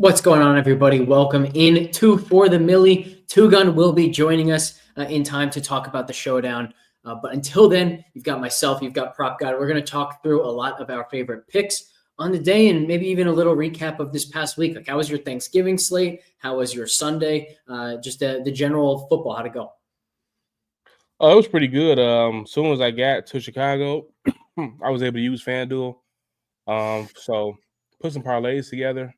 What's going on, everybody? Welcome in to For the Millie. TwoGun will be joining us in time to talk about the Showdown. But until then, you've got myself, you've got PropGod. We're going to talk through a lot of our favorite picks on the day and maybe even a little recap of this past week. Like, how was your Thanksgiving slate? How was your Sunday? Just the general football, how'd it go? Oh, it was pretty good. As soon as I got to Chicago, I was able to use FanDuel. So put some parlays together.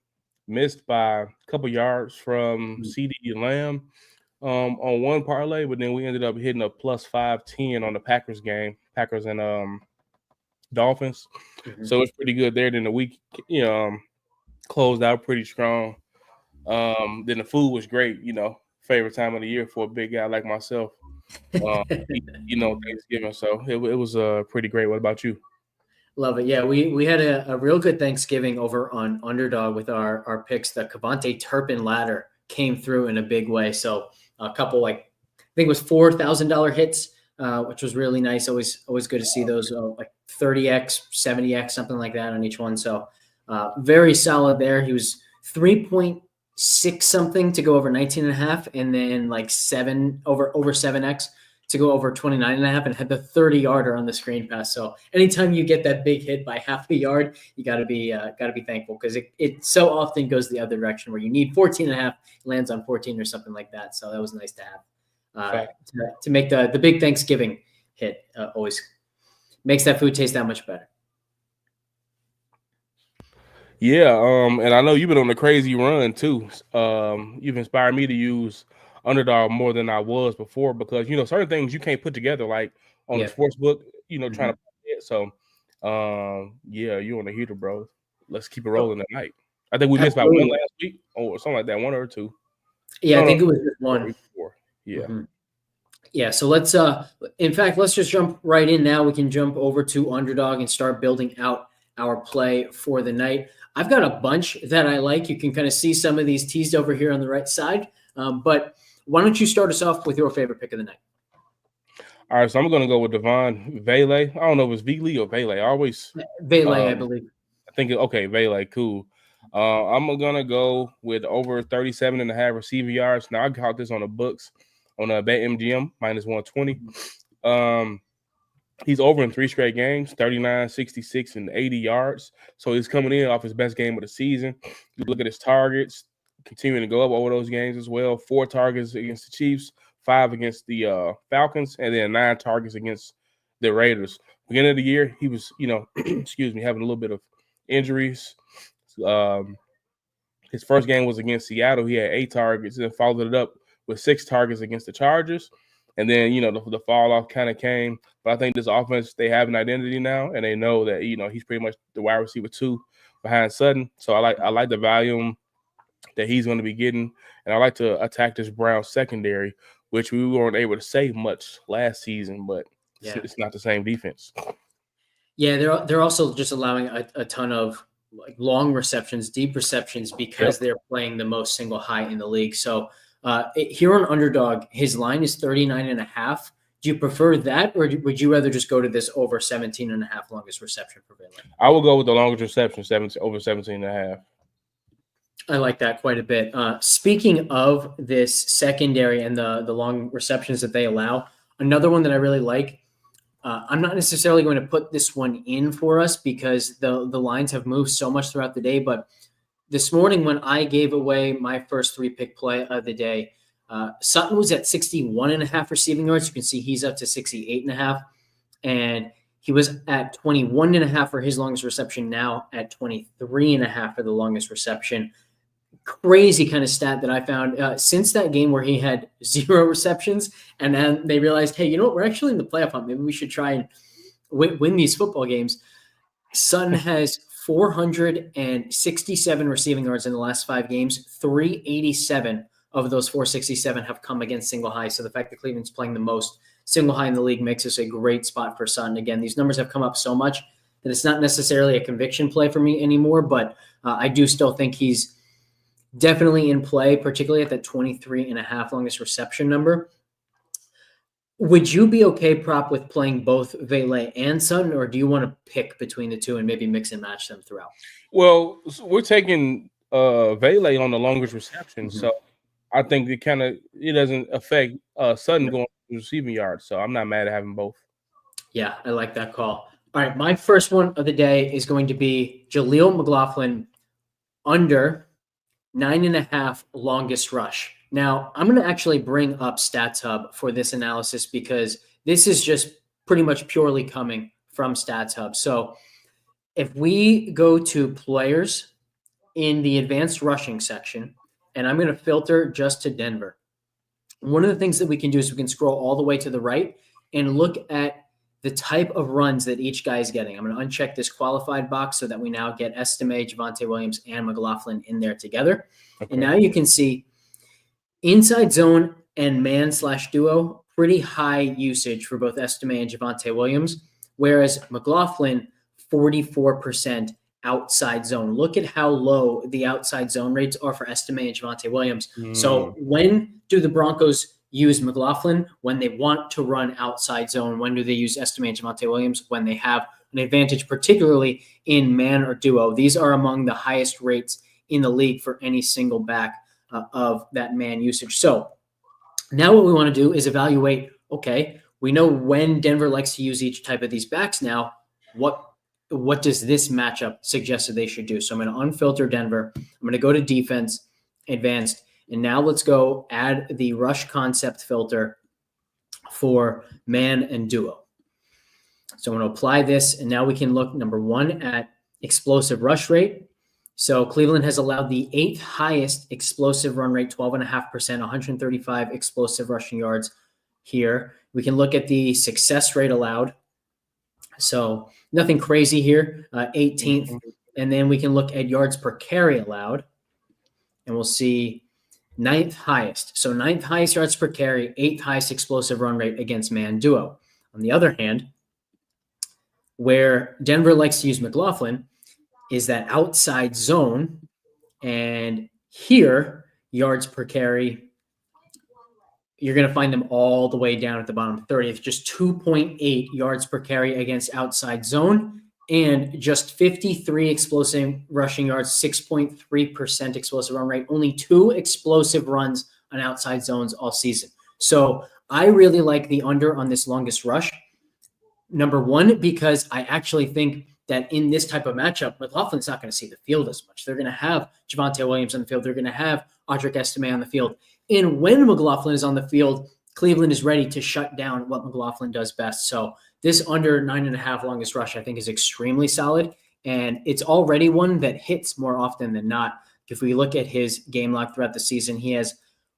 Missed by a couple yards from CD and Lamb on one parlay, but then we ended up hitting a plus 510 on the Packers game, Packers and Dolphins. So it's pretty good there. Then the week, closed out pretty strong. Then the food was great. Favorite time of the year for a big guy like myself. Thanksgiving. So it was pretty great. What about you? Love it. Yeah, we had a real good Thanksgiving over on Underdog with our picks. The Cavante Turpin ladder came through in a big way. So a couple, I think it was $4,000 hits, which was really nice. Always good to see those like 30x, 70x, something like that on each one. So very solid there. He was 3.6 something to go over 19.5, and then like over 7x to go over 29.5, and had the 30-yarder on the screen pass. So anytime you get that big hit by half a yard, you got to be thankful, because it so often goes the other direction where you need 14.5, lands on 14 or something like that. So that was nice to have to make the big Thanksgiving hit. Always makes that food taste that much better. Yeah, and I know you've been on a crazy run too. You've inspired me to use Underdog more than I was before, because certain things you can't put together like on the sports book, trying to play it. So yeah, you're on the heater, bro. Let's keep it rolling tonight. I think we missed by one last week or something like that, one or two. Yeah, I think it was just one. Yeah. Yeah, so let's just jump right in now. We can jump over to Underdog and start building out our play for the night. I've got a bunch that I like. You can kind of see some of these teased over here on the right side. But why don't you start us off with your favorite pick of the night? All right, so I'm going to go with Devon Vele. I don't know if it's Vele or Vele. I always Vele, I believe. I think okay, Vele, cool. I'm going to go with over 37.5 receiving yards. Now I caught this on the books on BetMGM minus 120. He's over in 3 straight games, 39, 66, and 80 yards. So he's coming in off his best game of the season. You look at his targets, continuing to go up over those games as well. 4 targets against the Chiefs, 5 against the Falcons, and then 9 targets against the Raiders. Beginning of the year, he was, having a little bit of injuries. His first game was against Seattle. He had 8 targets and followed it up with 6 targets against the Chargers. And then, the fall off kind of came. But I think this offense, they have an identity now, and they know that, he's pretty much the wide receiver 2 behind Sutton. So I like the volume that he's going to be getting. And I like to attack this Browns secondary, which we weren't able to say much last season, but it's not the same defense. Yeah, they're also just allowing a ton of like long receptions, deep receptions, because they're playing the most single high in the league. So here on Underdog, his line is 39.5. Do you prefer that, or would you rather just go to this over 17.5 longest reception for Vele? I will go with the longest reception, over 17.5. I like that quite a bit. Speaking of this secondary and the long receptions that they allow, another one that I really like, I'm not necessarily going to put this one in for us because the lines have moved so much throughout the day, but this morning when I gave away my first 3-pick play of the day, Sutton was at 61.5 receiving yards. You can see he's up to 68.5, and he was at 21.5 for his longest reception, now at 23.5 for the longest reception. Crazy kind of stat that I found since that game where he had 0 receptions, and then they realized, hey, you know what? We're actually in the playoff hunt. Maybe we should try and win these football games. Sutton has 467 receiving yards in the last 5 games. 387 of those 467 have come against single high. So the fact that Cleveland's playing the most single high in the league makes this a great spot for Sutton. Again, these numbers have come up so much that it's not necessarily a conviction play for me anymore, but I do still think he's definitely in play, particularly at that 23.5 longest reception number. Would you be okay, Prop, with playing both Vele and Sutton, or do you want to pick between the two and maybe mix and match them throughout? Well, we're taking Vele on the longest reception. So I think it doesn't affect Sutton going receiving yards. So I'm not mad at having both. Yeah, I like that call. All right, my first one of the day is going to be Jaleel McLaughlin under 9.5 longest rush. Now, I'm going to actually bring up Stats Hub for this analysis because this is just pretty much purely coming from Stats Hub. So if we go to players in the advanced rushing section, and I'm going to filter just to Denver, one of the things that we can do is we can scroll all the way to the right and look at the type of runs that each guy is getting. I'm going to uncheck this qualified box so that we now get Estime, Javonte Williams, and McLaughlin in there together. Okay. And now you can see inside zone and man/duo, pretty high usage for both Estime and Javonte Williams, whereas McLaughlin, 44% outside zone. Look at how low the outside zone rates are for Estime and Javonte Williams. So when do the Broncos use McLaughlin? When they want to run outside zone. When do they use Estime and Javonte Williams? When they have an advantage, particularly in man or duo. These are among the highest rates in the league for any single back of that man usage. So now what we want to do is evaluate, okay, we know when Denver likes to use each type of these backs now. What does this matchup suggest that they should do? So I'm going to unfilter Denver. I'm going to go to defense, advanced, and now let's go add the rush concept filter for man and duo. So I'm going to apply this, and now we can look, number one, at explosive rush rate. So Cleveland has allowed the 8th highest explosive run rate, 12.5%, 135 explosive rushing yards here. We can look at the success rate allowed. So nothing crazy here, 18th. And then we can look at yards per carry allowed, and we'll see 9th highest. So 9th highest yards per carry, 8th highest explosive run rate against man duo. On the other hand, where Denver likes to use McLaughlin is that outside zone. And here, yards per carry, you're going to find them all the way down at the bottom 30th, just 2.8 yards per carry against outside zone, and just 53 explosive rushing yards, 6.3% explosive run rate, only 2 explosive runs on outside zones all season. So I really like the under on this longest rush. Number one, because I actually think that in this type of matchup, McLaughlin's not going to see the field as much. They're going to have Javonte Williams on the field. They're going to have Audric Estime on the field. And when McLaughlin is on the field, Cleveland is ready to shut down what McLaughlin does best. So this under 9.5 longest rush, I think, is extremely solid. And it's already one that hits more often than not. If we look at his game log throughout the season, he has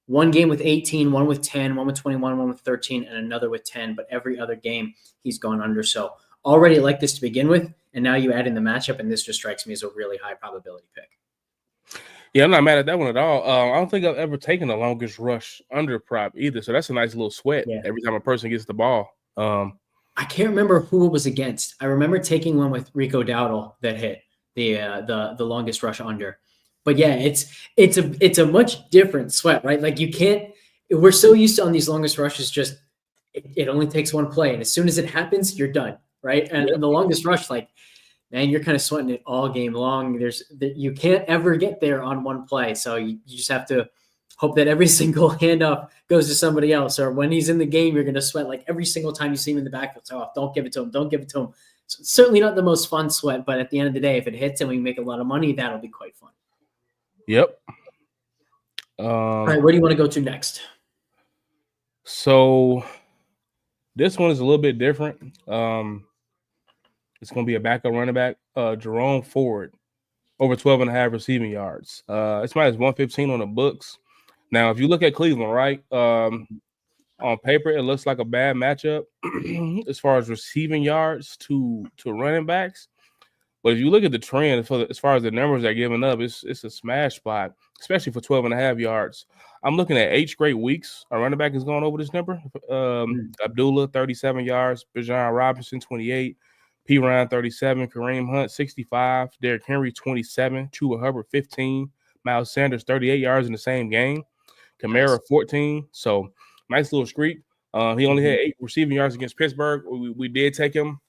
one game with 18, one with 10, one with 21, one with 13, and another with 10. But every other game, he's gone under. So already like this to begin with. And now you add in the matchup, and this just strikes me as a really high probability pick. Yeah, I'm not mad at that one at all. I don't think I've ever taken the longest rush under prop either. So that's a nice little sweat every time a person gets the ball. I can't remember who it was against. I remember taking one with Rico Dowdle that hit the longest rush under. But yeah, it's a much different sweat, right? Like you can't. We're so used to on these longest rushes, just it only takes one play, and as soon as it happens, you're done, right? And the longest rush, like, man, you're kind of sweating it all game long. You can't ever get there on one play. So you just have to hope that every single handoff goes to somebody else. Or when he's in the game, you're going to sweat like every single time you see him in the backfield. So don't give it to him. Don't give it to him. So it's certainly not the most fun sweat, but at the end of the day, if it hits and we make a lot of money, that'll be quite fun. Yep. All right, where do you want to go to next? So this one is a little bit different. It's going to be a backup running back, Jerome Ford, over 12.5 receiving yards. It's minus 115 on the books. Now, if you look at Cleveland, right, on paper, it looks like a bad matchup as far as receiving yards to running backs. But if you look at the trend as far as the numbers they're giving up, it's a smash spot, especially for 12.5 yards. I'm looking at 8 straight weeks. A running back is going over this number. Abdullah, 37 yards. Bijan Robinson, 28. P. Ryan, 37. Kareem Hunt, 65. Derrick Henry, 27. Chuba Hubbard, 15. Miles Sanders, 38 yards in the same game. Kamara, 14. So, nice little streak. He only had 8 receiving yards against Pittsburgh. We did take him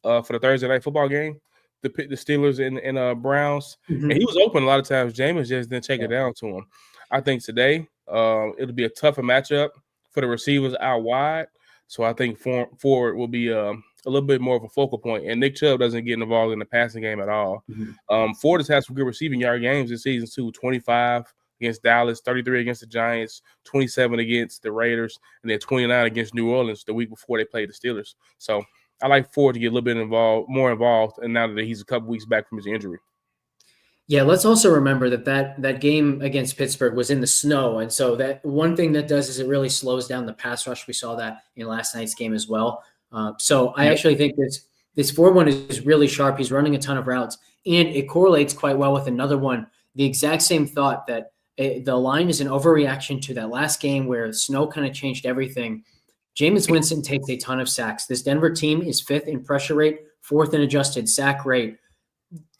for the Thursday night football game. the Steelers and Browns, Mhm. and he was open a lot of times. Jameis just didn't take it down to him. I think today it'll be a tougher matchup for the receivers out wide. So I think forward will be a little bit more of a focal point. And Nick Chubb doesn't get involved in the passing game at all. Ford has had some good receiving yard games this season too. 25 against Dallas, 33 against the Giants, 27 against the Raiders, and then 29 against New Orleans the week before they played the Steelers. So I like Ford to get a little bit more involved, and now that he's a couple weeks back from his injury. Yeah, let's also remember that game against Pittsburgh was in the snow, and so that one thing that does is it really slows down the pass rush. We saw that in last night's game as well. So I actually think this 4-1 is really sharp. He's running a ton of routes, and it correlates quite well with another one. The exact same thought that the line is an overreaction to that last game where snow kind of changed everything. Jameis Winston takes a ton of sacks. This Denver team is 5th in pressure rate, 4th in adjusted sack rate.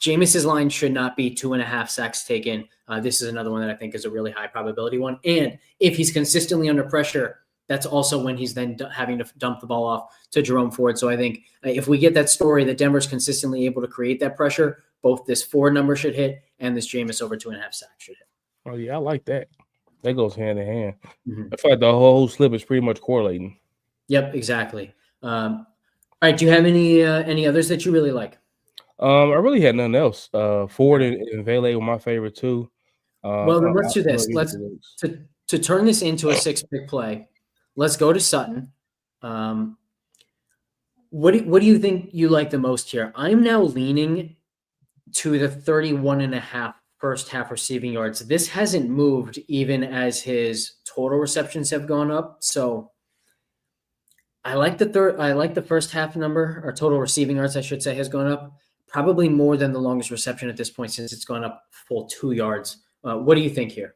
Jameis's line should not be 2.5 sacks taken. This is another one that I think is a really high probability one. And if he's consistently under pressure, that's also when he's then having to dump the ball off to Jerome Ford. So I think if we get that story that Denver's consistently able to create that pressure, both this Ford number should hit and this Jameis over 2.5 sacks should hit. Oh, yeah, I like that. That goes hand in hand. I feel like the whole slip is pretty much correlating. Yep, exactly. All right, do you have any others that you really like? I really had nothing else. Ford and Vele were my favorite too. Well, then let's do this. Let's to turn this into a 6-pick play. Let's go to Sutton. What do you think you like the most here? I'm now leaning to the 31.5 first half receiving yards. This hasn't moved even as his total receptions have gone up. So I like the first half number, or total receiving yards, I should say, has gone up probably more than the longest reception at this point, since it's gone up full 2 yards. What do you think here?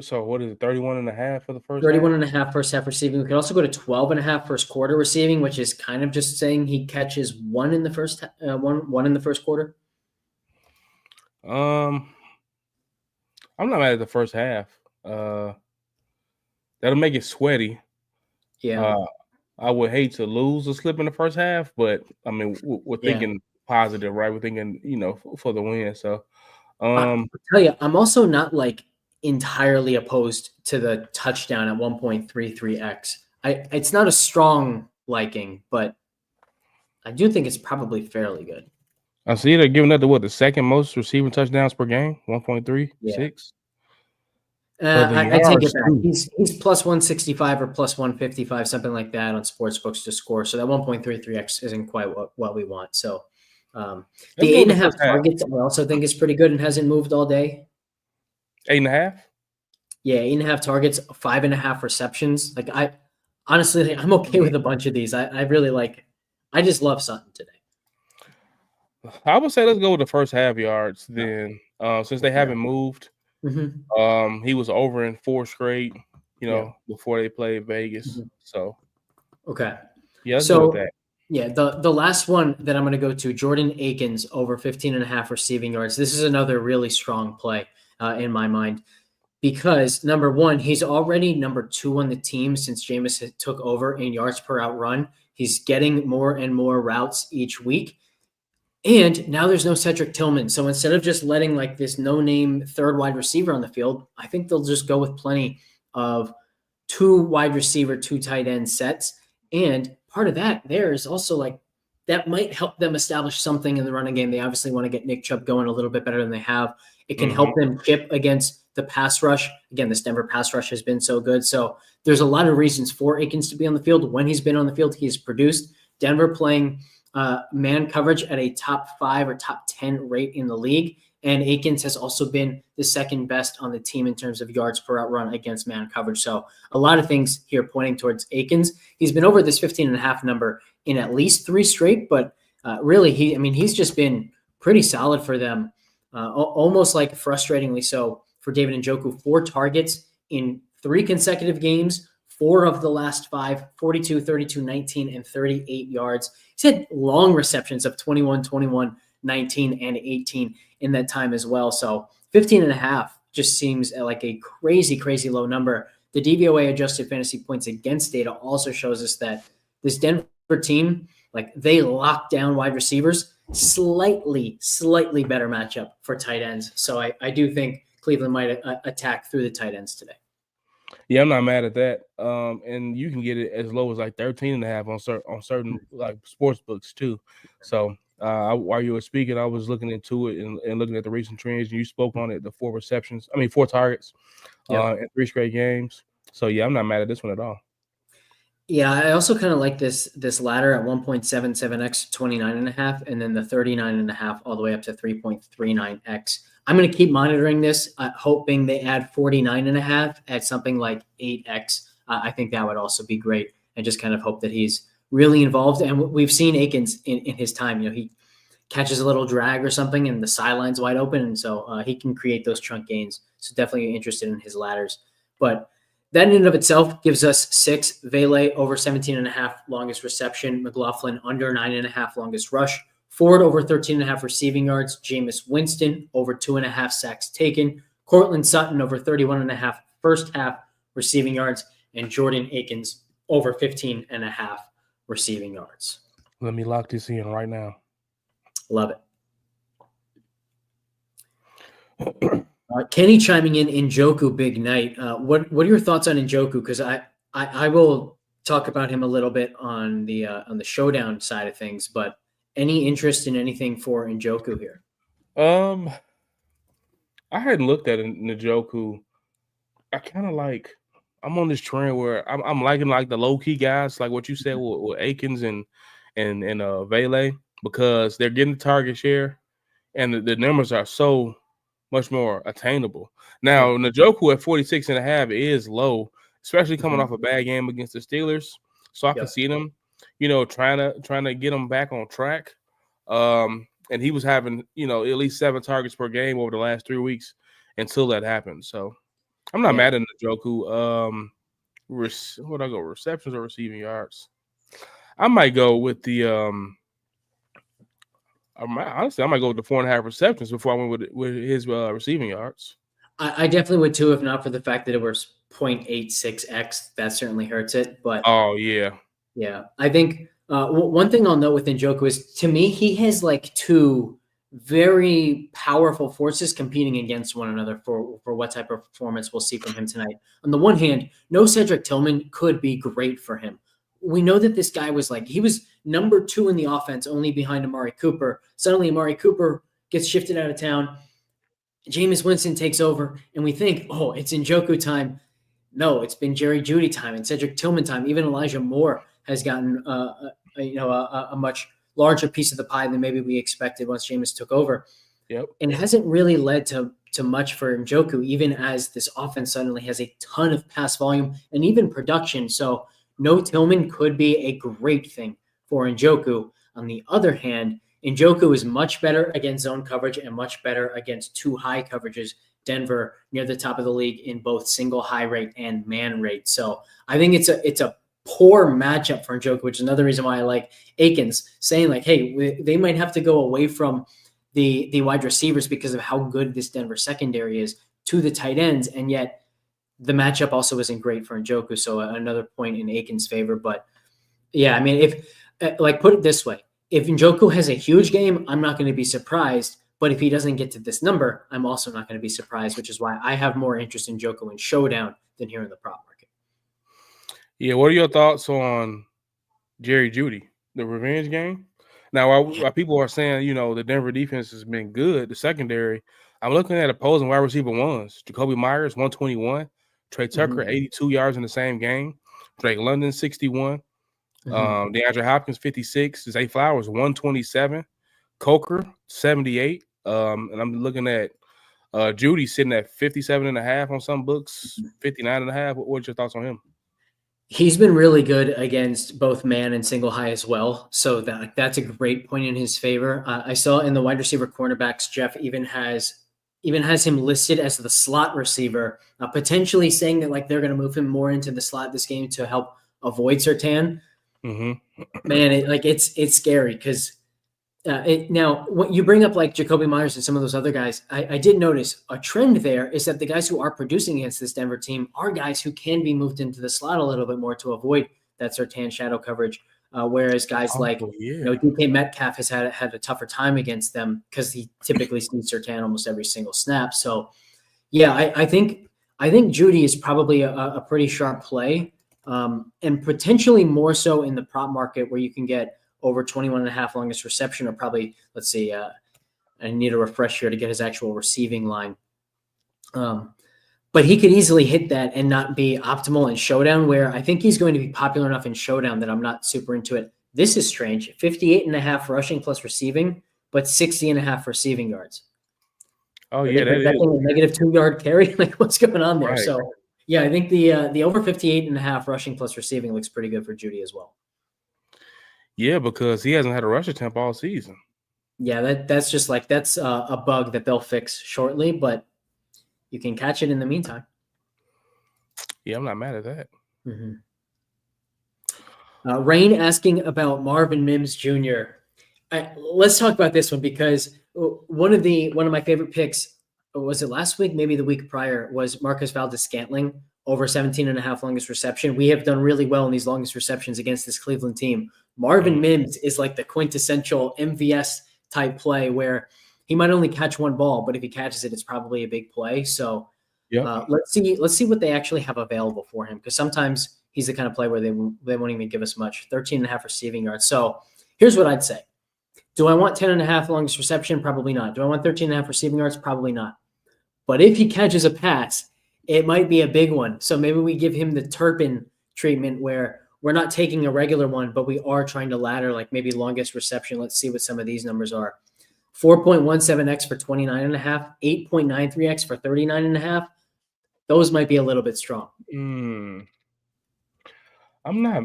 So what is it, 31.5 for the first 31.5 first half receiving. We could also go to 12.5 first quarter receiving, which is kind of just saying he catches one in the first one in the first quarter. I'm not mad at the first half. That'll make it sweaty. Yeah. I would hate to lose a slip in the first half, but I mean, we're thinking positive, right? We're thinking, for the win. So, I'll tell you, I'm also not like entirely opposed to the touchdown at 1.33x. It's not a strong liking, but I do think it's probably fairly good. I see they're giving that to the second most receiving touchdowns per game, 1.36. Yeah. I take it back. He's plus 165 or plus 155, something like that on sportsbooks to score. So that 1.33x isn't quite what we want. So the 8.5 targets I also think is pretty good and hasn't moved all day. 8.5? Yeah, 8.5 targets, 5.5 receptions. Like honestly, I'm okay with a bunch of these. I really like. I just love Sutton today. I would say let's go with the first half yards then, since they haven't moved. Mm-hmm. He was over in 4 straight, before they played Vegas. So okay, yeah, let's go with that. Yeah, the last one that I'm going to go to, Jordan Akins over 15.5 receiving yards. This is another really strong play in my mind, because number one, he's already number 2 on the team since Jameis took over in yards per out run. He's getting more and more routes each week. And now there's no Cedric Tillman. So instead of just letting like this no-name third wide receiver on the field, I think they'll just go with plenty of 2 wide receiver, 2 tight end sets. And part of that there is also like that might help them establish something in the running game. They obviously want to get Nick Chubb going a little bit better than they have. It can help them chip against the pass rush. Again, this Denver pass rush has been so good. So there's a lot of reasons for Akins to be on the field. When he's been on the field, he's produced. Denver playing man coverage at a top 5 or top 10 rate in the league. And Akins has also been the second best on the team in terms of yards per out run against man coverage. So a lot of things here pointing towards Akins. He's been over this 15.5 number in at least 3 straight, but really he's just been pretty solid for them. Almost like frustratingly so for David Njoku. 4 targets in 3 consecutive games, 4 of the last 5, 42, 32, 19, and 38 yards. He's had long receptions of 21, 21, 19, and 18 in that time as well. So 15.5 just seems like a crazy, crazy low number. The DVOA adjusted fantasy points against data also shows us that this Denver team, like they lock down wide receivers slightly better matchup for tight ends. So I do think Cleveland might attack through the tight ends today. Yeah, I'm not mad at that. And you can get it as low as like 13.5 on certain like sports books too. So while you were speaking, I was looking into it and looking at the recent trends. And you spoke on it, the 4 targets in 3 straight games. So yeah, I'm not mad at this one at all. Yeah, I also kind of like this ladder at 1.77x 29.5, and then the 39.5 all the way up to 3.39x. I'm going to keep monitoring this, hoping they add 49.5 at something like 8x. I think that would also be great, and just kind of hope that he's really involved. And we've seen Akins in his time. He catches a little drag or something, and the sideline's wide open, and so he can create those chunk gains. So definitely interested in his ladders, but. That in and of itself gives us 6. Vele over 17.5 longest reception. McLaughlin under 9.5 longest rush. Ford over 13.5 receiving yards. Jameis Winston over 2.5 sacks taken. Cortland Sutton over 31.5 first half receiving yards. And Jordan Akins over 15.5 receiving yards. Let me lock this in right now. Love it. Kenny chiming in Njoku, big night. What are your thoughts on Njoku? Because I will talk about him a little bit on the Showdown side of things, but any interest in anything for Njoku here? I hadn't looked at Njoku. I kind of like. I'm on this trend where I'm liking like the low key guys, like what you said with Akins and Vele, because they're getting the target share, and the numbers are so much more attainable. Now, Njoku at 46.5 is low, especially coming off a bad game against the Steelers. So I can see them, trying to get them back on track. And he was having, at least 7 targets per game over the last 3 weeks until that happened. So I'm not mad at Njoku. What I go, receptions or receiving yards? I might go with the honestly, I might go with the 4.5 receptions before I went with his receiving yards. I definitely would too, if not for the fact that it was 0.86x. That certainly hurts it. But yeah, I think one thing I'll note with Njoku is, to me, he has like 2 very powerful forces competing against one another for what type of performance we'll see from him tonight. On the one hand, no Cedric Tillman could be great for him. We know that this guy he was number 2 in the offense, only behind Amari Cooper. Suddenly Amari Cooper gets shifted out of town. Jameis Winston takes over, and we think, oh, it's Njoku time. No, it's been Jerry Jeudy time and Cedric Tillman time. Even Elijah Moore has gotten a much larger piece of the pie than maybe we expected once Jameis took over. Yep. And it hasn't really led to much for Njoku, even as this offense suddenly has a ton of pass volume and even production. So no Tillman could be a great thing for Njoku. On the other hand, Njoku is much better against zone coverage and much better against 2 high coverages. Denver near the top of the league in both single high rate and man rate. So I think it's a poor matchup for Njoku, which is another reason why I like Akins saying like, hey, they might have to go away from the wide receivers because of how good this Denver secondary is to the tight ends. And yet the matchup also isn't great for Njoku. So another point in Akins' favor. But yeah, I mean, if put it this way, if Njoku has a huge game, I'm not going to be surprised. But if he doesn't get to this number, I'm also not going to be surprised, which is why I have more interest in Njoku in Showdown than here in the prop market. Yeah, what are your thoughts on Jerry Jeudy, the revenge game? Now, while people are saying, the Denver defense has been good, the secondary, I'm looking at opposing wide receiver ones. Jacoby Myers, 121. Trey Tucker, 82 yards in the same game. Drake London, 61. DeAndre Hopkins, 56. Zay Flowers, 127. Coker, 78. And I'm looking at Jeudy sitting at 57.5 on some books, 59.5. What's your thoughts on him? He's been really good against both man and single high as well. So that's a great point in his favor. I saw in the wide receiver cornerbacks, Jeff even has him listed as the slot receiver, potentially saying that they're going to move him more into the slot this game to help avoid Surtain. Mm-hmm. Man, it's scary because now when you bring up Jacoby Myers and some of those other guys, I did notice a trend there is that the guys who are producing against this Denver team are guys who can be moved into the slot a little bit more to avoid that Surtain shadow coverage. whereas guys like yeah. DK Metcalf has had a tougher time against them because he typically sees Surtain almost every single snap. So yeah, I think Judy is probably a pretty sharp play, and potentially more so in the prop market where you can get over 21.5 longest reception, or probably, let's see, I need a refresh here to get his actual receiving line. But he could easily hit that and not be optimal in Showdown, where I think he's going to be popular enough in Showdown that I'm not super into it. This is strange. 58.5 rushing plus receiving, but 60.5 receiving yards. Oh, Are yeah, they that is. projecting a negative 2 yard carry? Like, what's going on there? Right. So, yeah, I think the over 58.5 rushing plus receiving looks pretty good for Judy as well. Yeah, because he hasn't had a rush attempt all season. Yeah, that's just like that's a bug that they'll fix shortly, but you can catch it in the meantime. Yeah, I'm not mad at that. Mm-hmm. Rain asking about Marvin Mims Jr. Let's talk about this one because one of my favorite picks, was it last week, maybe the week prior, was Marcus Valdes-Scantling over 17.5 longest reception. We have done really well in these longest receptions against this Cleveland team. Marvin Mims is like the quintessential MVS type play where he might only catch one ball, but if he catches it, it's probably a big play. So let's see what they actually have available for him, because sometimes he's the kind of play where they won't even give us much. 13.5 receiving yards. So here's what I'd say. Do I want 10.5 longest reception? Probably not. Do I want 13.5 receiving yards? Probably not. But if he catches a pass, it might be a big one. So maybe we give him the Turpin treatment where we're not taking a regular one, but we are trying to ladder like maybe longest reception. Let's see what some of these numbers are. 4.17x for 29.5, 8.93x for 39.5. Those might be a little bit strong. I'm not.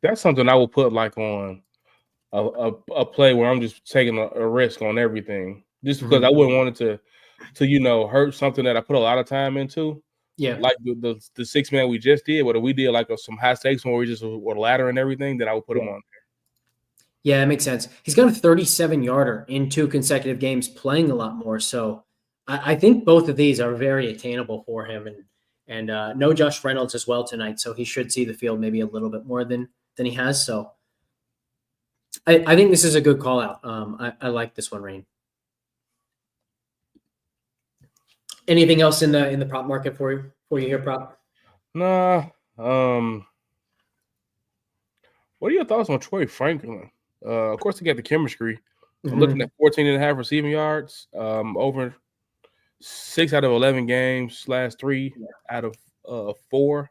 That's something I will put like on a play where I'm just taking a risk on everything, just because I wouldn't want it to hurt something that I put a lot of time into. Yeah, like the 6-man we just did, whether we did like some high stakes when we just were ladder and everything, then I would put him on there. Yeah, it makes sense. He's got a 37-yarder in 2 consecutive games, playing a lot more. So I think both of these are very attainable for him, and no Josh Reynolds as well tonight, so he should see the field maybe a little bit more than he has. So I think this is a good call out. I like this one, Rain. Anything else in the prop market for you here, prop? Nah. What are your thoughts on Troy Franklin? Of course, he got the chemistry. I'm looking at 14.5 receiving yards, over 6 out of 11 games, last 3 out of 4.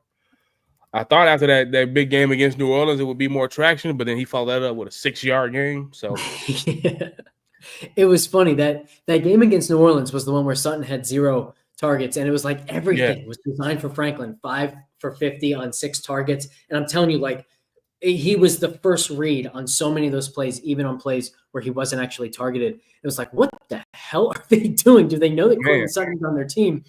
I thought after that big game against New Orleans, it would be more traction, but then he followed that up with a 6-yard game. So yeah. It was funny that game against New Orleans was the one where Sutton had 0 targets, and it was like everything was designed for Franklin. 5 for 50 on 6 targets, and I'm telling you, like, he was the first read on so many of those plays, even on plays where he wasn't actually targeted. It was like, what the hell are they doing? Do they know that Courtland Sutton's on their team?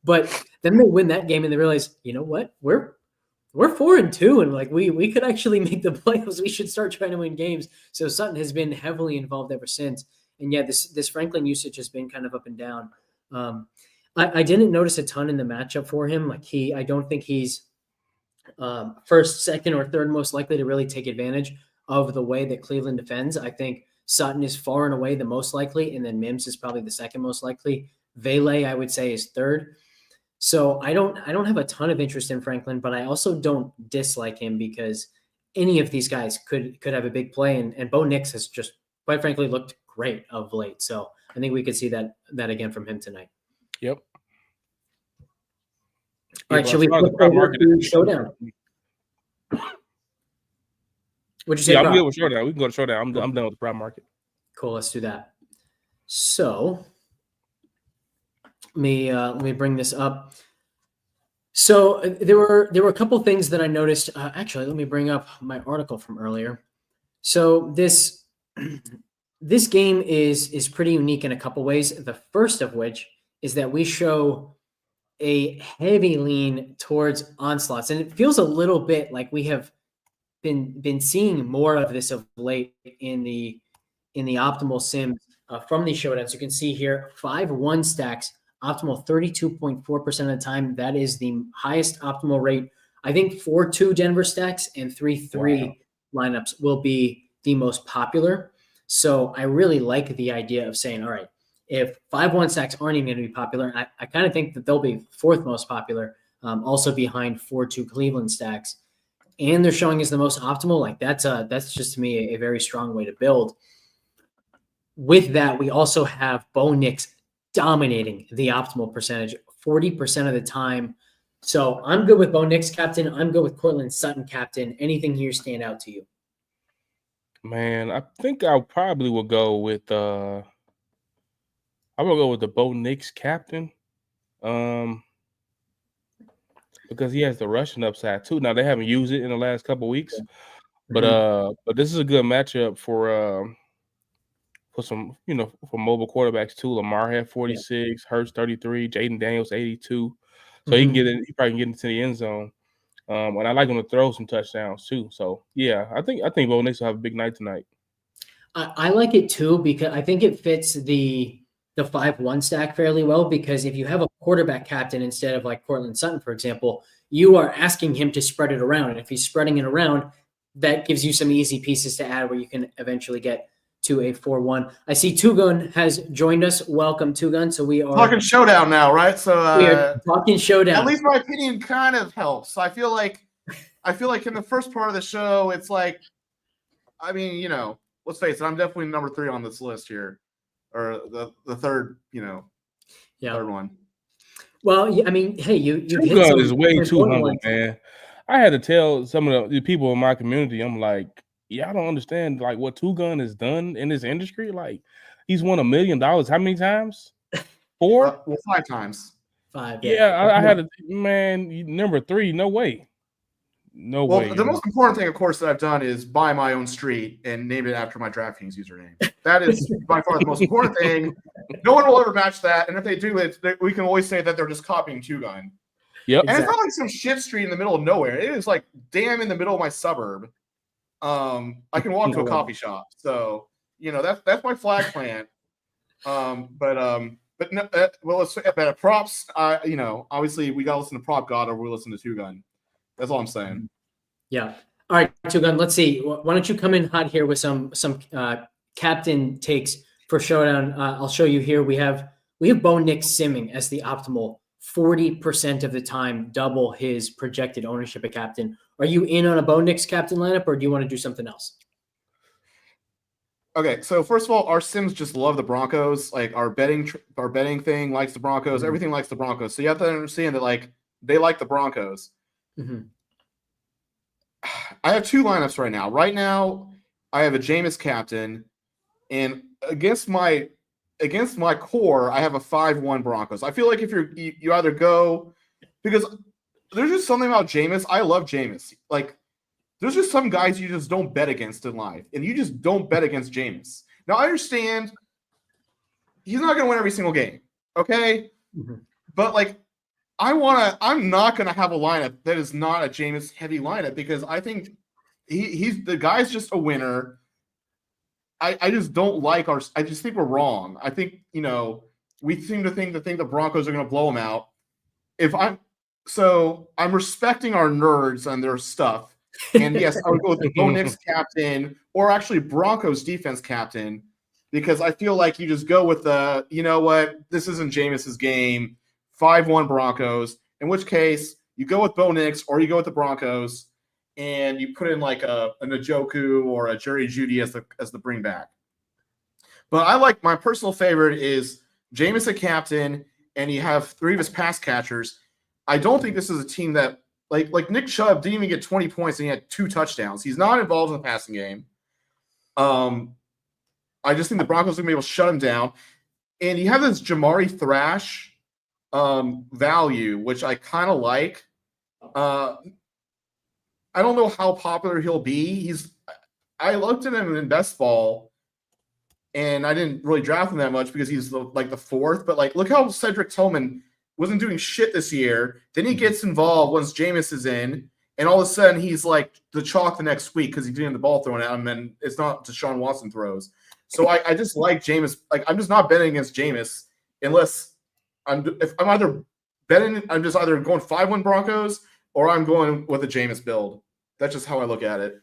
But then they win that game and they realize, you know what? We're 4-2, and like we could actually make the playoffs. We should start trying to win games. So Sutton has been heavily involved ever since. And yeah, this Franklin usage has been kind of up and down. I didn't notice a ton in the matchup for him. Like I don't think he's first, second, or third most likely to really take advantage of the way that Cleveland defends. I think Sutton is far and away the most likely, and then Mims is probably the second most likely. Vele, I would say, is third. So I don't have a ton of interest in Franklin, but I also don't dislike him because any of these guys could have a big play, and Bo Nix has just, quite frankly, looked great of late. So I think we could see that again from him tonight. Yep. All right, should we flip over to Showdown? What'd you say? Yeah, I'm good with Showdown. We can go to Showdown. I'm done with the prop market. Cool, let's do that. So let me bring this up. So there were a couple things that I noticed. Actually, let me bring up my article from earlier. So this game is pretty unique in a couple ways. The first of which is that we show a heavy lean towards onslaughts, and it feels a little bit like we have been seeing more of this of late in the optimal sims from these showdowns. You can see here 5-1 stacks, optimal 32.4% of the time. That is the highest optimal rate. I think 4-2 Denver stacks and 3-3 lineups will be the most popular. So I really like the idea of saying, all right, if 5-1 stacks aren't even going to be popular, I kind of think that they'll be fourth most popular, also behind 4-2 Cleveland stacks. And they're showing as the most optimal. Like that's just to me a very strong way to build. With that, we also have Bo Nix dominating the optimal percentage 40% of the time. So I'm good with Bo Nix captain. I'm good with Cortland Sutton captain. Anything here stand out to you? Man, I think I probably will go with the Bo Nix captain. Because he has the rushing upside too. Now they haven't used it in the last couple of weeks. Yeah. But this is a good matchup for some, for mobile quarterbacks too. Lamar had 46, Hurts 33, Jaden Daniels 82. So he can get in, he probably can get into the end zone. And I like him to throw some touchdowns too. So yeah, I think Bo Nix will have a big night tonight. I like it too because I think it fits the 5-1 stack fairly well, because if you have a quarterback captain instead of like Cortland Sutton, for example, you are asking him to spread it around. And if he's spreading it around, that gives you some easy pieces to add where you can eventually get to a 4-1. I see TwoGun has joined us. Welcome, TwoGun. So we are talking Showdown now, right? So we are talking Showdown. At least my opinion kind of helps. I feel like in the first part of the show, it's like, I mean, let's face it, I'm definitely number 3 on this list here, or the third, third one. Well, I mean, hey, you TwoGun is way too humble, man. I had to tell some of the people in my community, I'm like, y'all don't understand like what TwoGun has done in this industry. Like, he's won $1 million how many times? 4? 5 times. 5. Yeah, I had to, man. Number 3, no way. No way. Well, the most important thing, of course, that I've done is buy my own street and name it after my DraftKings username. That is by far the most important thing. No one will ever match that. And if they do it, we can always say that they're just copying TwoGun. Yep. And it's not like some shit street in the middle of nowhere. It is like damn in the middle of my suburb. I can walk to a coffee shop. So, that's my flag plant. But no, but props, obviously we got to listen to PropGod or we listen to TwoGun. That's all I'm saying. Yeah. All right, TwoGun, let's see. Why don't you come in hot here with some captain takes for Showdown? I'll show you here. We have Bo Nix simming as the optimal 40% of the time, double his projected ownership of captain. Are you in on a Bo Nix captain lineup, or do you want to do something else? Okay, so first of all, our Sims just love the Broncos. Like our betting thing likes the Broncos. Everything likes the Broncos. So you have to understand that like they like the Broncos. I have 2 lineups right now. Right now, I have a Jameis captain, and against my core, I have a 5-1 Broncos. I feel like if you either go, because there's just something about Jameis. I love Jameis. Like, there's just some guys you just don't bet against in life, and you just don't bet against Jameis. Now, I understand he's not going to win every single game, okay? But like, I'm not going to have a lineup that is not a Jameis heavy lineup, because I think he's the guy's just a winner. I just don't like I just think we're wrong. I think, we seem to think the Broncos are going to blow them out. I'm respecting our nerds and their stuff. And yes, I would go with the Bo Nix captain, or actually Broncos defense captain, because I feel like you just go with the, this isn't Jameis's game, 5-1 Broncos, in which case you go with Bo Nix or you go with the Broncos and you put in like a Njoku or a Jerry Jeudy as the bring back. But I like, my personal favorite is Jameis at captain, and you have 3 of his pass catchers. I don't think this is a team that like Nick Chubb didn't even get 20 points and he had 2 touchdowns. He's not involved in the passing game. I just think the Broncos are going to be able to shut him down. And you have this Jamari Thrash value, which I kind of like. I don't know how popular he'll be. I looked at him in best ball, and I didn't really draft him that much because he's the 4th. But like, look how Cedric Tillman wasn't doing shit this year. Then he gets involved once Jameis is in, and all of a sudden he's like the chalk the next week because he's getting the ball thrown at him, and it's not Deshaun Watson throws. So I just like Jameis. Like, I'm just not betting against Jameis unless I'm just either going 5-1 Broncos or I'm going with a Jameis build. That's just how I look at it.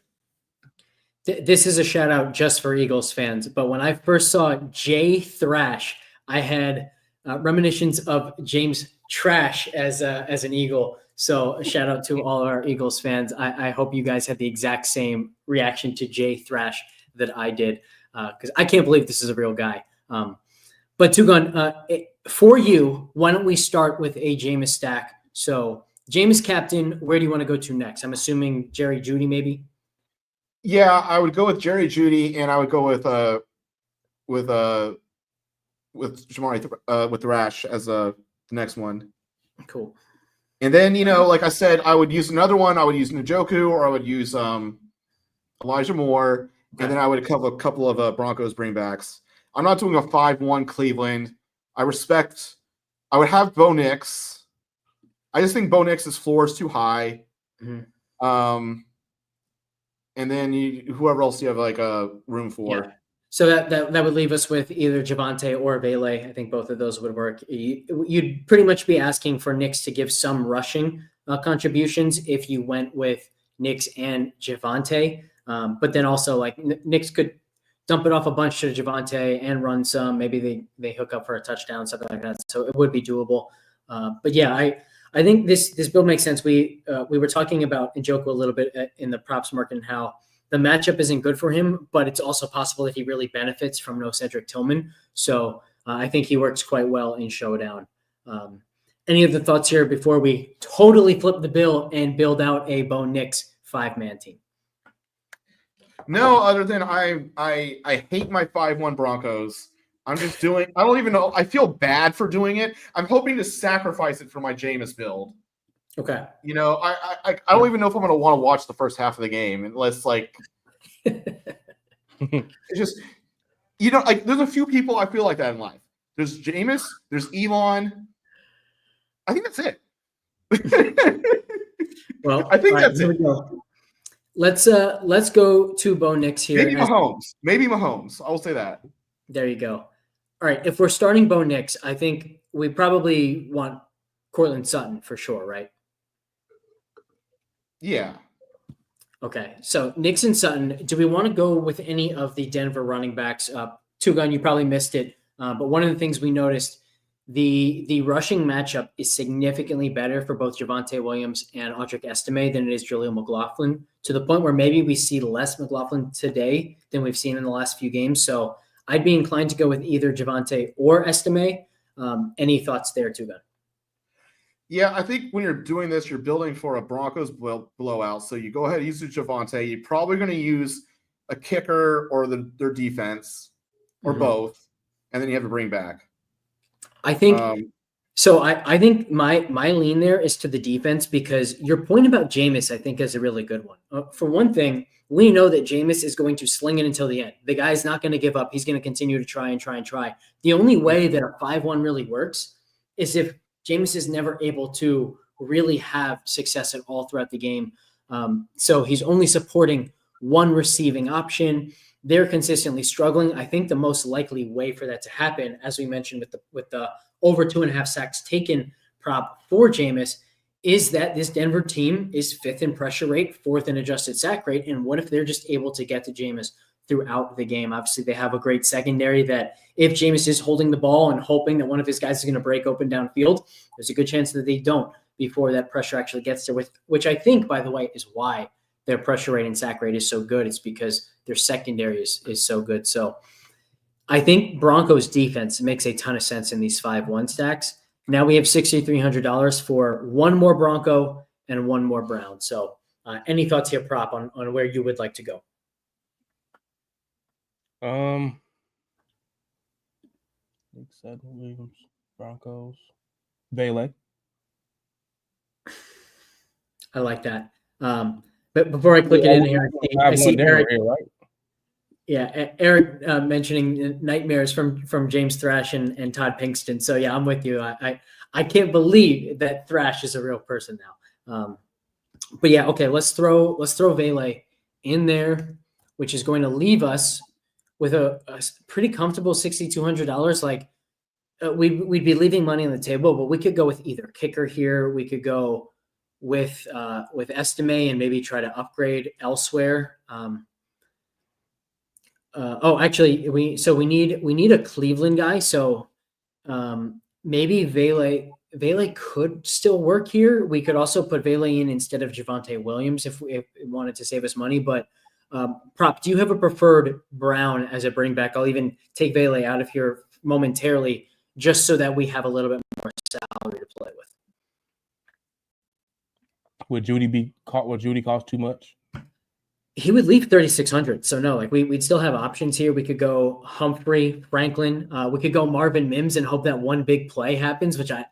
This is a shout out just for Eagles fans. But when I first saw Jay Thrash, I had reminiscence of James Trash as an Eagle. So a shout out to all our Eagles fans. I hope you guys had the exact same reaction to Jay Thrash that I did, because I can't believe this is a real guy. But TwoGun, for you, why don't we start with a Jameis stack? So Jameis captain, where do you want to go to next? I'm assuming Jerry Jeudy, maybe. Yeah, I would go with Jerry Jeudy, and I would go with Jamari with Thrash as the next one. Cool. And then, like I said, I would use another one. I would use Njoku, or I would use Elijah Moore, Okay. and then I would have a couple of Broncos bringbacks. I'm not doing a 5-1 Cleveland. I would have Bo Nix. I just think Bo Nix's floor is too high. Mm-hmm. And then whoever else you have like a room for. Yeah. So that would leave us with either Javonte or Vele. I think both of those would work. You'd pretty much be asking for Nix to give some rushing contributions if you went with Nix and Javonte. But then also like Nix could dump it off a bunch to Javonte and run some. Maybe they hook up for a touchdown, something like that. So it would be doable. But yeah, I think this build makes sense. We were talking about Njoku a little bit in the props market and how the matchup isn't good for him, but it's also possible that he really benefits from no Cedric Tillman. So I think he works quite well in Showdown. Any other thoughts here before we totally flip the bill and build out a Bo Nix 5-man team? No, other than I hate my 5-1 Broncos. I'm just doing. I don't even know. I feel bad for doing it. I'm hoping to sacrifice it for my Jameis build. Okay. I don't even know if I'm going to want to watch the first half of the game unless like it's just like there's a few people I feel like that in life. There's Jameis, there's Elon. I think that's it. Well, I think right, that's here it. we go. Let's go to Bo Nix here. Maybe Mahomes. I will say that. There you go. All right. If we're starting Bo Nix, I think we probably want Cortland Sutton for sure, right? Yeah. Okay. So Nix and Sutton, do we want to go with any of the Denver running backs? TwoGun, you probably missed it. But one of the things we noticed, the rushing matchup is significantly better for both Javonte Williams and Audric Estime than it is Jaleel McLaughlin, to the point where maybe we see less McLaughlin today than we've seen in the last few games. So I'd be inclined to go with either Javonte or Estime. Any thoughts there, TwoGun? Yeah, I think when you're doing this, you're building for a Broncos blowout. So you go ahead and use Javonte. You're probably going to use a kicker or their defense or both, and then you have to bring back. I think so. I think my lean there is to the defense, because your point about Jameis, I think, is a really good one. For one thing, we know that Jameis is going to sling it until the end. The guy's not going to give up. He's going to continue to try and try and try. The only way that a 5-1 really works is if Jameis is never able to really have success at all throughout the game. So he's only supporting one receiving option. They're consistently struggling. I think the most likely way for that to happen, as we mentioned with the over 2.5 sacks taken prop for Jameis, is that this Denver team is 5th in pressure rate, 4th in adjusted sack rate. And what if they're just able to get to Jameis throughout the game? Obviously, they have a great secondary that if Jameis is holding the ball and hoping that one of his guys is going to break open downfield, there's a good chance that they don't before that pressure actually gets there, which I think, by the way, is why their pressure rate and sack rate is so good. It's because their secondary is so good. So I think Broncos defense makes a ton of sense in these 5-1 stacks. Now we have $6,300 for one more Bronco and one more Brown. So any thoughts here, Prop, on where you would like to go? Williams, Broncos, Vele. I like that. But before I click it in here, I see Eric. Here, right? Yeah, Eric mentioning nightmares from James Thrash and Todd Pinkston. So yeah, I'm with you. I can't believe that Thrash is a real person now. But yeah, okay, let's throw Vele in there, which is going to leave us with a pretty comfortable $6,200. Like we'd be leaving money on the table, but we could go with either kicker here. We could go with Estime and maybe try to upgrade elsewhere. Actually, we need a Cleveland guy. So maybe Vele could still work here. We could also put Vele in instead of Javonte Williams if we wanted to save us money. But Prop, do you have a preferred Brown as a bring back? I'll even take Vele out of here momentarily just so that we have a little bit more salary to play with. Would Judy cost too much? He would leave 3,600. So no, like we'd still have options here. We could go Humphrey, Franklin. We could go Marvin Mims and hope that one big play happens, which I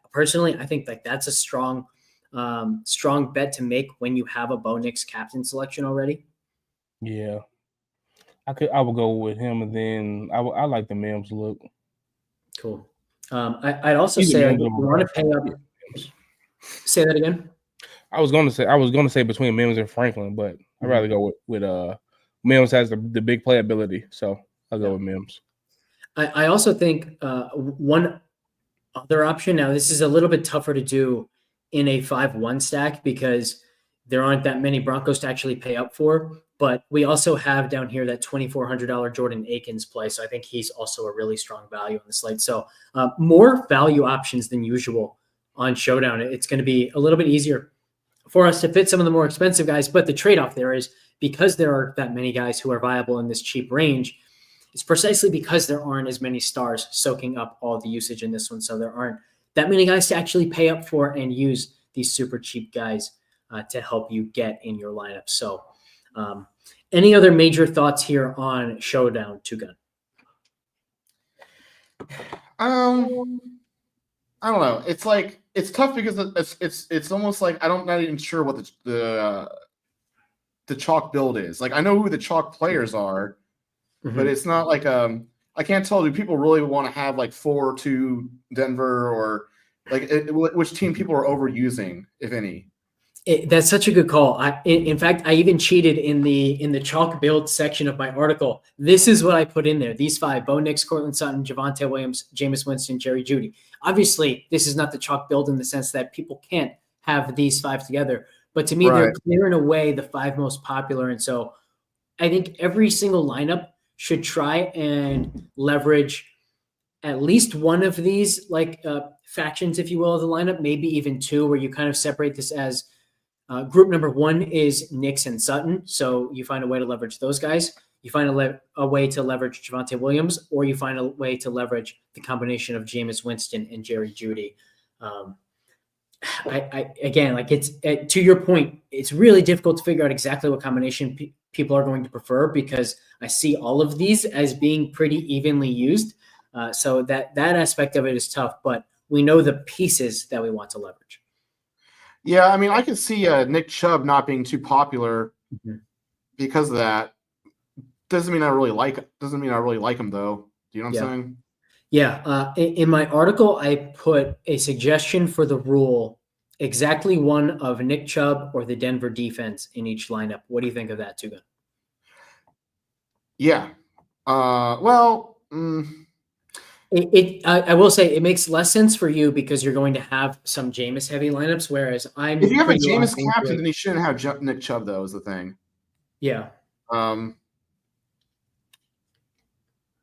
think like that's a strong bet to make when you have a Bo Nix captain selection already. Yeah, I would go with him, and then I like the Mims look. Cool. I'd also say like, you want to pay up. Say that again. I was going to say between Mims and Franklin, but I'd rather go with Mims has the big playability, so I'll go with Mims. I also think one other option. Now this is a little bit tougher to do in a 5-1 stack because there aren't that many Broncos to actually pay up for. But we also have down here that $2,400 Jordan Akins play, so I think he's also a really strong value on the slate. So more value options than usual on Showdown. It's going to be a little bit easier for us to fit some of the more expensive guys, but the trade-off there is because there are that many guys who are viable in this cheap range, it's precisely because there aren't as many stars soaking up all the usage in this one. So there aren't that many guys to actually pay up for and use these super cheap guys to help you get in your lineup. So any other major thoughts here on Showdown, TwoGun? I don't know. It's like it's tough because it's almost like I'm not even sure what the chalk build is. Like I know who the chalk players are, but it's not like I can't tell. Do people really want to have like 4-2 Denver or like which team people are overusing, if any? That's such a good call. In fact, I even cheated in the chalk build section of my article. This is what I put in there. These 5: Bo Nix, Cortland Sutton, Javonte Williams, Jameis Winston, Jerry Jeudy. Obviously, this is not the chalk build in the sense that people can't have these 5 together. But to me, they're clearing away the 5 most popular. And so I think every single lineup should try and leverage at least one of these like factions, if you will, of the lineup, maybe even 2, where you kind of separate this as group number 1 is Nix and Sutton. So you find a way to leverage those guys. You find a way to leverage Javonte Williams, or you find a way to leverage the combination of Jameis Winston and Jerry Jeudy. Again, like it's to your point, it's really difficult to figure out exactly what combination people are going to prefer because I see all of these as being pretty evenly used. So that aspect of it is tough, but we know the pieces that we want to leverage. Yeah, I mean, I can see Nick Chubb not being too popular because of that. Doesn't mean I really like him though. Do you know what I'm saying? Yeah. In my article, I put a suggestion for the rule, exactly one of Nick Chubb or the Denver defense in each lineup. What do you think of that, TwoGun? Yeah. I will say it makes less sense for you because you're going to have some Jameis heavy lineups, whereas if you have a Jameis captain, then you shouldn't have Nick Chubb though. Is the thing. Yeah.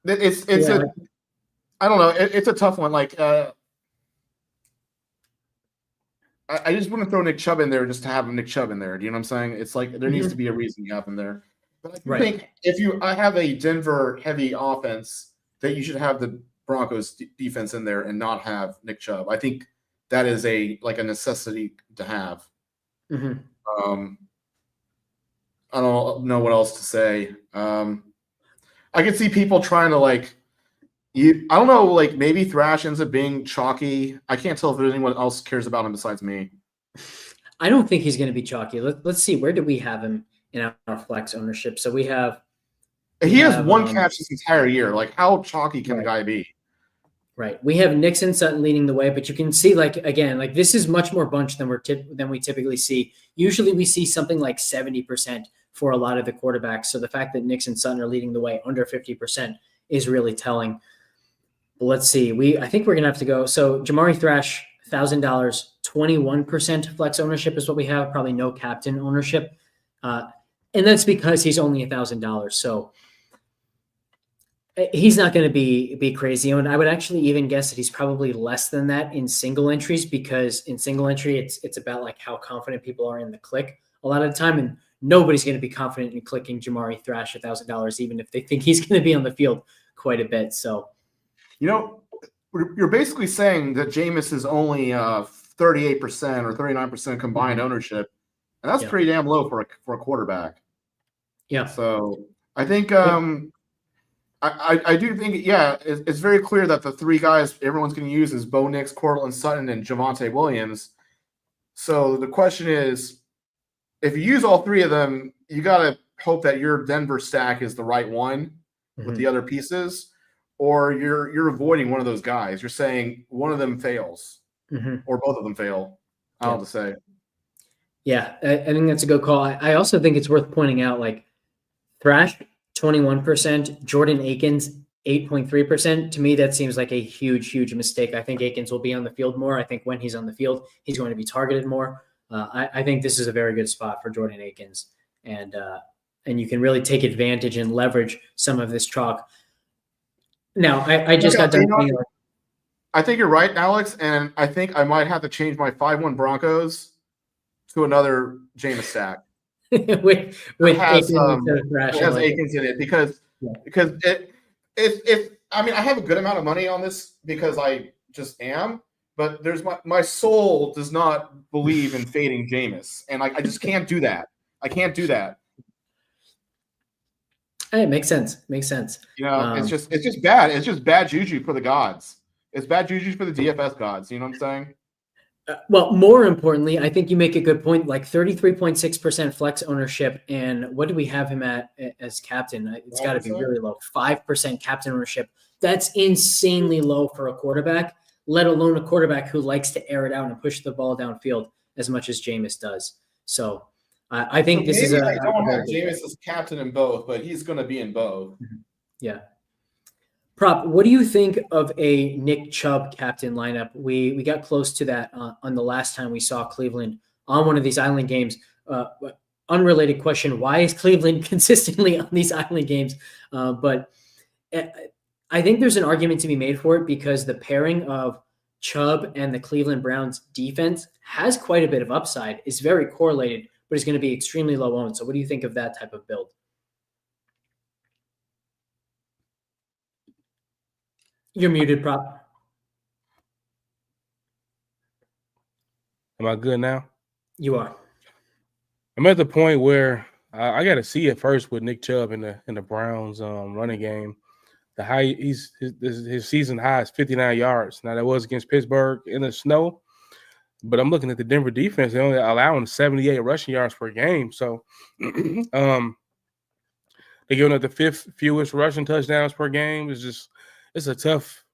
It's I don't know. It's a tough one. Like I just want to throw Nick Chubb in there just to have Nick Chubb in there. Do you know what I'm saying? It's like there needs to be a reason you have him there. But I think if I have a Denver heavy offense, that you should have the Broncos defense in there and not have Nick Chubb. I think that is a necessity to have. I don't know what else to say. I could see people trying to I don't know, like maybe Thrash ends up being chalky. I can't tell if anyone else cares about him besides me. I don't think he's going to be chalky. Let's see. Where do we have him in our flex ownership? So he has one catch this entire year. Like, how chalky can the guy be? Right. We have Nixon Sutton leading the way, but you can see, this is much more bunch than we typically see. Usually we see something like 70% for a lot of the quarterbacks. So the fact that Nixon Sutton are leading the way under 50% is really telling. But let's see. I think we're going to have to go. So Jamari Thrash, $1,000, 21% flex ownership is what we have. Probably no captain ownership. And that's because he's only $1,000. So He's not going to be crazy. And I would actually even guess that he's probably less than that in single entries, because in single entry, it's about like how confident people are in the click a lot of the time. And nobody's going to be confident in clicking Jamari Thrash $1,000, even if they think he's going to be on the field quite a bit. So, you're basically saying that Jameis is only 38% or 39% combined ownership, and that's pretty damn low for a quarterback. Yeah. So I think I do think it's very clear that the three guys everyone's going to use is Bo Nix, Cortland Sutton, and Javonte Williams. So the question is, if you use all three of them, you got to hope that your Denver stack is the right one with the other pieces, or you're avoiding one of those guys. You're saying one of them fails or both of them fail. I don't know what to say. Yeah, I think that's a good call. I also think it's worth pointing out, like, Thrash 21%, Jordan Akins 8.3%. To me, that seems like a huge mistake. I think Akins will be on the field more. I think when he's on the field, he's going to be targeted more. I think this is a very good spot for Jordan Akins, and you can really take advantage and leverage some of this chalk. Now, I just got done. I think you're right, Alex, and I think I might have to change my 5-1 Broncos to another Jameis stack. with has Akins, Akins in it because if I mean, I have a good amount of money on this because I just am, but there's my soul does not believe in fading Jameis, and I just can't do that. I can't do that. It makes sense. It's just bad. It's just bad juju for the gods. It's bad juju for the DFS gods. You know what I'm saying? Well, more importantly, I think you make a good point. Like 33.6% flex ownership, and what do we have him at as captain? It's got to be really low. 5% captain ownership. That's insanely low for a quarterback, let alone a quarterback who likes to air it out and push the ball downfield as much as Jameis does. So I think this is a. I don't have Jameis as captain in both, but he's going to be in both. Yeah. Prop, what do you think of a Nick Chubb captain lineup? We got close to that on the last time we saw Cleveland on one of these island games. Unrelated question: why is Cleveland consistently on these island games? But I think there's an argument to be made for it, because the pairing of Chubb and the Cleveland Browns defense has quite a bit of upside. Is very correlated, but is going to be extremely low owned. So, what do you think of that type of build? You're muted, Prop. Am I good now? You are. I'm at the point where I got to see it first with Nick Chubb in the Browns running game. The high his season high is 59 yards. Now that was against Pittsburgh in the snow, but I'm looking at the Denver defense. They're only allowing 78 rushing yards per game. So they're giving up the 5th fewest rushing touchdowns per game. It's a tough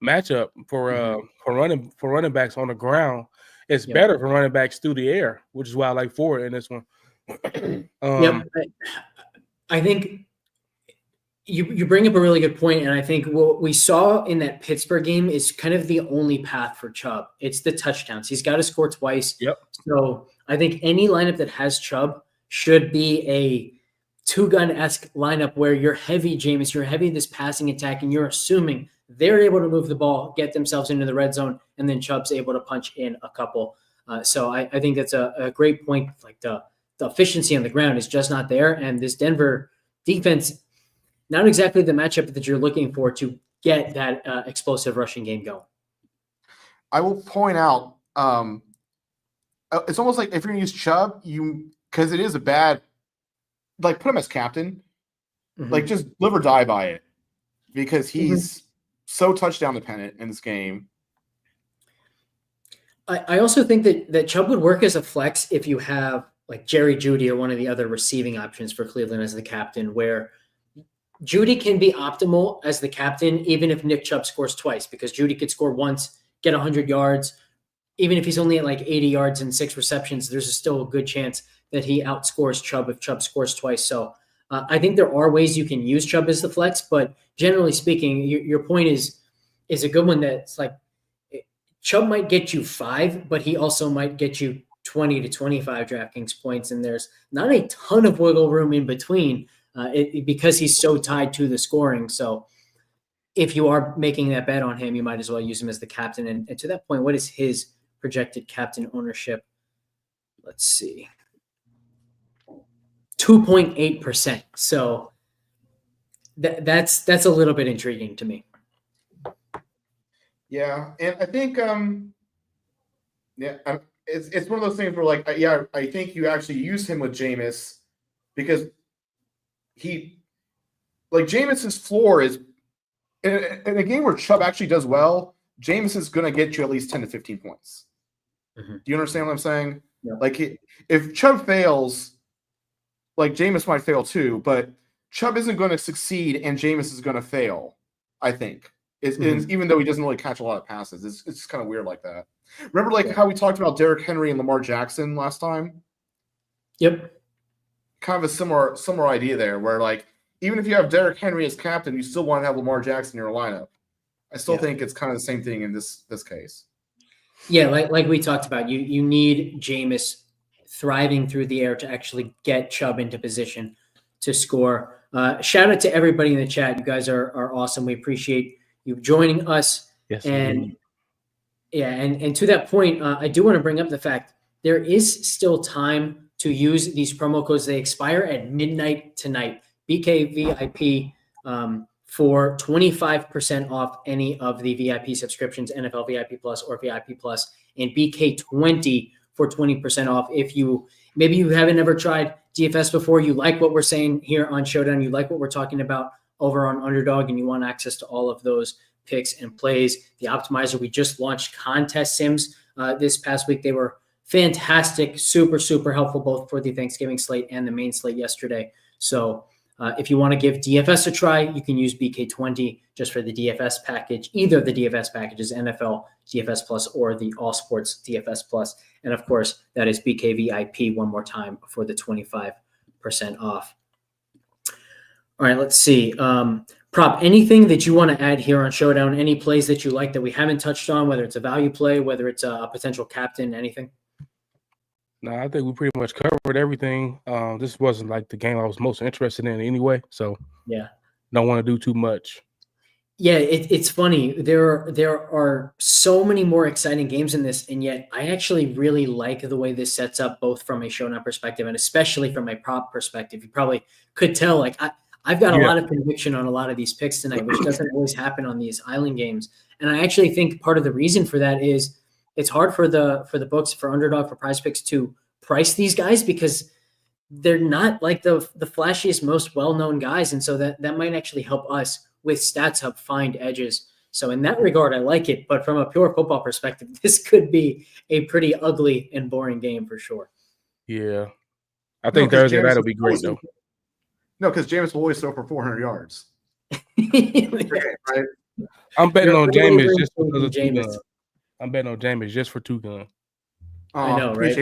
matchup for running backs on the ground. It's better for running backs through the air, which is why I like Ford in this one. I think you bring up a really good point, and I think what we saw in that Pittsburgh game is kind of the only path for Chubb. It's the touchdowns. He's got to score twice. Yep. So I think any lineup that has Chubb should be a TwoGun-esque lineup where you're heavy Jameis, you're heavy this passing attack, and you're assuming they're able to move the ball, get themselves into the red zone, and then Chubb's able to punch in a couple. So I think that's a great point. Like the efficiency on the ground is just not there, and this Denver defense, not exactly the matchup that you're looking for to get that explosive rushing game going. I will point out, it's almost like if you're going to use Chubb, because it is a bad, like, put him as captain, like, just live or die by it, because he's so touchdown dependent in this game. I also think that Chubb would work as a flex if you have like Jerry Jeudy or one of the other receiving options for Cleveland as the captain, where Jeudy can be optimal as the captain even if Nick Chubb scores twice, because Jeudy could score once, get 100 yards. Even if he's only at like 80 yards and 6 receptions, there's still a good chance that he outscores Chubb if Chubb scores twice. So I think there are ways you can use Chubb as the flex, but generally speaking, your point is a good one. That's like Chubb might get you 5, but he also might get you 20 to 25 DraftKings points, and there's not a ton of wiggle room in between because he's so tied to the scoring. So if you are making that bet on him, you might as well use him as the captain. And to that point, what is his projected captain ownership? Let's see. 2.8%. So that's a little bit intriguing to me. Yeah, and I think it's one of those things where like I think you actually use him with Jameis because Jameis's floor is in a game where Chubb actually does well. Jameis is going to get you at least 10 to 15 points. Mm-hmm. Do you understand what I'm saying? Yeah. Like if Chubb fails, like Jameis might fail too, but Chubb isn't going to succeed and Jameis is going to fail. I think even though he doesn't really catch a lot of passes, it's kind of weird like that. Remember how we talked about Derrick Henry and Lamar Jackson last time? Yep. Kind of a similar idea there, where like even if you have Derrick Henry as captain, you still want to have Lamar Jackson in your lineup. I still think it's kind of the same thing in this case. Yeah, like we talked about, you need Jameis thriving through the air to actually get Chubb into position to score. Shout out to everybody in the chat. You guys are awesome. We appreciate you joining us. Yes, and and to that point, I do want to bring up the fact there is still time to use these promo codes. They expire at midnight tonight. BKVIP for 25% off any of the VIP subscriptions, NFL VIP Plus or VIP Plus, and BK20 for 20% off. If maybe you haven't ever tried DFS before, you like what we're saying here on Showdown, you like what we're talking about over on Underdog, and you want access to all of those picks and plays. The Optimizer, we just launched contest sims this past week. They were fantastic, super, super helpful, both for the Thanksgiving slate and the main slate yesterday. So if you want to give DFS a try, you can use BK20 just for the DFS package, either of the DFS packages, NFL DFS Plus or the All Sports DFS Plus. And of course, that is BKVIP one more time for the 25% off. All right, let's see. Prop, anything that you want to add here on Showdown? Any plays that you like that we haven't touched on, whether it's a value play, whether it's a potential captain, anything? No, I think we pretty much covered everything. This wasn't like the game I was most interested in anyway, so yeah, don't want to do too much. Yeah, it's funny. There are so many more exciting games in this, and yet I actually really like the way this sets up, both from a Showdown perspective and especially from a prop perspective. You probably could tell, like I've got a lot of conviction on a lot of these picks tonight, which doesn't always happen on these island games. And I actually think part of the reason for that is it's hard for the books, for Underdog, for Prize Picks to price these guys because they're not like the flashiest, most well-known guys. And so that might actually help us with Stats Hub find edges. So in that regard, I like it. But from a pure football perspective, this could be a pretty ugly and boring game for sure. Yeah. I think Thursday night will be great, though. No, because Jameis will always throw for 400 yards. Right? I'm betting on Jameis just because of TwoGun. I'm betting on Jameis just for TwoGun. Oh, I know, right?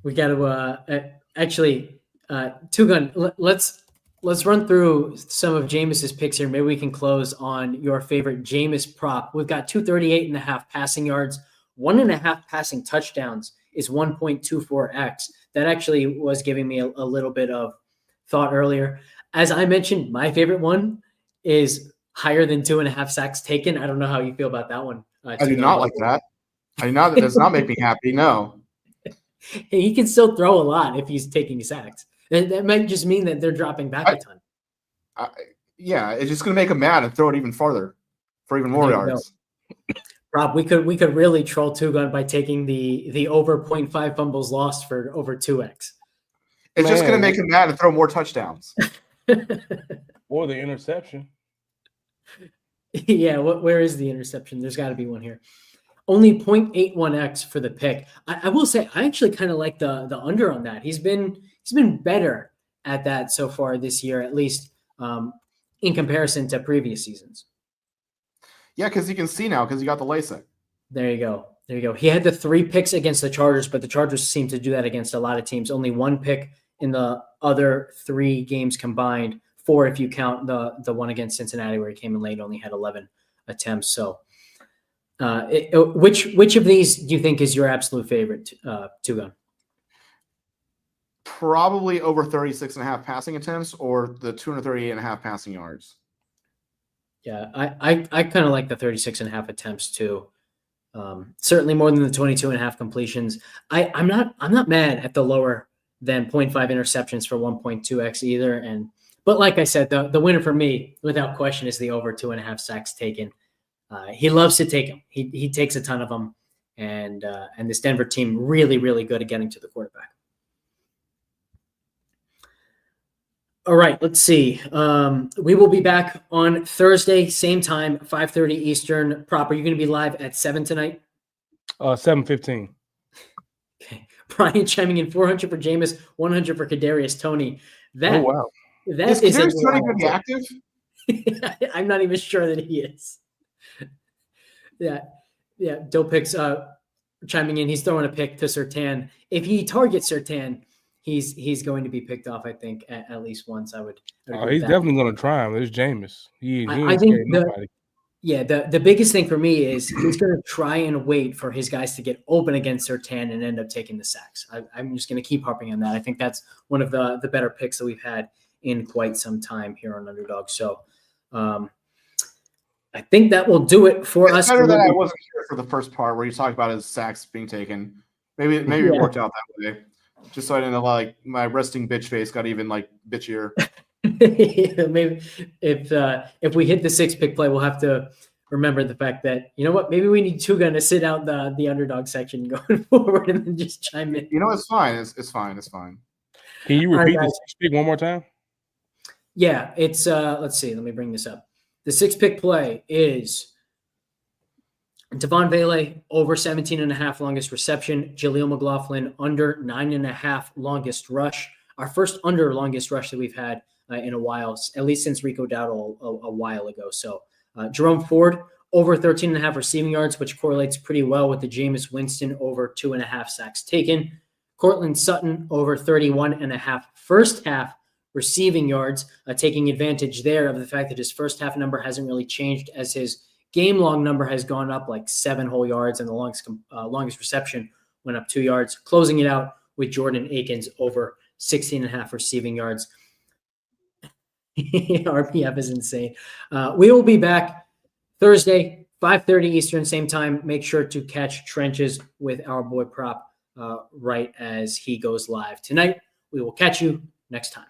We got to actually, TwoGun, let's run through some of Jameis's picks here. Maybe we can close on your favorite Jameis prop. We've got 238.5 passing yards, 1.5 passing touchdowns is 1.24x. That actually was giving me a little bit of thought earlier. As I mentioned, my favorite one is higher than 2.5 sacks taken. I don't know how you feel about that one. I do not like that. I do not. That does not make me happy. No. He can still throw a lot if he's taking sacks. That might just mean that they're dropping back a ton. Yeah, it's just going to make him mad and throw it even farther for even more yards. Rob, we could really troll TwoGun by taking the over 0.5 fumbles lost for over 2x. It's just going to make him mad and throw more touchdowns. Or the interception. Yeah, where is the interception? There's got to be one here. Only 0.81x for the pick. I will say I actually kind of like the under on that. He's been better at that so far this year, at least in comparison to previous seasons. Yeah, because you can see now because he got the LASIK. There you go. He had the 3 picks against the Chargers, but the Chargers seem to do that against a lot of teams. Only 1 pick in the other 3 games combined. 4 if you count the one against Cincinnati where he came in late, only had 11 attempts. So which of these do you think is your absolute favorite, TwoGun? Probably over 36.5 passing attempts or the 238.5 passing yards. Yeah, I kind of like the 36.5 attempts too. Certainly more than the 22.5 completions. I'm not mad at the lower than 0.5 interceptions for 1.2x either. But like I said, the winner for me, without question, is the over 2.5 sacks taken. He loves to take them. He takes a ton of them, and this Denver team really, really good at getting to the quarterback. All right, let's see. We will be back on Thursday, same time, 5:30 Eastern. Prop, are you going to be live at 7 tonight? 7:15. Okay. Brian chiming in 400 for Jameis, 100 for Kadarius Toney. Oh wow! Is Kadarius Toney going to be active? I'm not even sure that he is. Yeah. Dope picks chiming in. He's throwing a pick to Surtain. If he targets Surtain, he's going to be picked off, I think, at least once. I would he's definitely going to try him. There's Jameis. He I ain't think scared nobody. the biggest thing for me is he's going to try and wait for his guys to get open against Surtain and end up taking the sacks. I'm just going to keep harping on that. I think that's one of the better picks that we've had in quite some time here on Underdog. So I think that will do it for us. Better that I wasn't here for the first part where you talked about his sacks being taken. Maybe it worked out that way. Just so I didn't like my resting bitch face got even like bitchier. Maybe if we hit the 6-pick play, we'll have to remember the fact that, you know what, maybe we need TwoGun to sit out the Underdog section going forward and then just chime in. You know, it's fine. It's fine. It's fine. Can you repeat the 6-pick one more time? Yeah, it's let's see. Let me bring this up. The 6-pick play is Devon Vele over 17.5 longest reception. Jaleel McLaughlin under 9.5 longest rush. Our first under longest rush that we've had in a while, at least since Rico Dowdle a while ago. So Jerome Ford over 13.5 receiving yards, which correlates pretty well with the Jameis Winston over 2.5 sacks taken. Cortland Sutton over 31.5 first half receiving yards, taking advantage there of the fact that his first half number hasn't really changed as his game long number has gone up like 7 whole yards, and the longest reception went up 2 yards, closing it out with Jordan Akins over 16.5 receiving yards. RPF is insane. We will be back Thursday, 5:30 Eastern, same time. Make sure to catch Trenches with our boy Prop right as he goes live tonight. We will catch you next time.